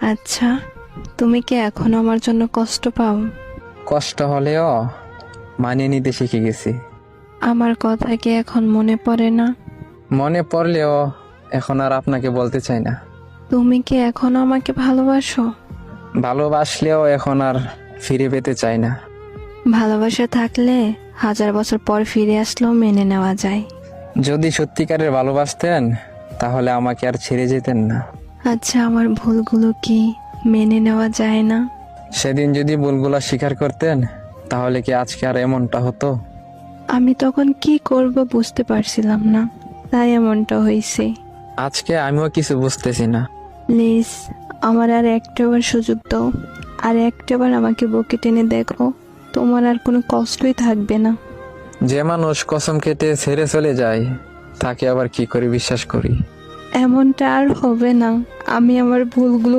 আচ্ছা, তুমি কি এখনো আমার জন্য কষ্ট পাও? কষ্ট হলেও মানিয়ে নিতে শিখে গেছি। আমার কথা কি এখন মনে পড়ে না? মনে পড়লেও এখন আর আপনাকে বলতে চাই না। তুমি কি এখনো আমাকে ভালোবাসো? ভালোবাসলেও এখন আর ফিরে পেতে চাই না। ভালোবাসা থাকলে 1000 বছর পর ফিরে আসলেও মেনে নেওয়া যায়। যদি সত্যিকারের ভালোবাসতেন তাহলে আমাকে আর ছেড়ে যেতেন না। আচ্ছা, আমার ভুলগুলো কি মেনে নেওয়া যায় না? সেদিন যদি ভুলগুলো স্বীকার করতেন তাহলে কি আজকে আর এমনটা হতো? আমি তখন কি করব বুঝতে পারছিলাম না, তাই এমনটা হয়েছে। আজকে আমিও কিছু বুঝতেছি না। প্লিজ, আমার আর একটাবার সুযোগ দাও। আর একটাবার আমাকে বুকে টেনে দেখো, তোমার আর কোনো কষ্টই থাকবে না। যে মানুষ কসম কেটে ছেড়ে চলে যায় তাকে আবার কি করে বিশ্বাস করি? এমনটা আর হবে না। আমি আমার ভুলগুলো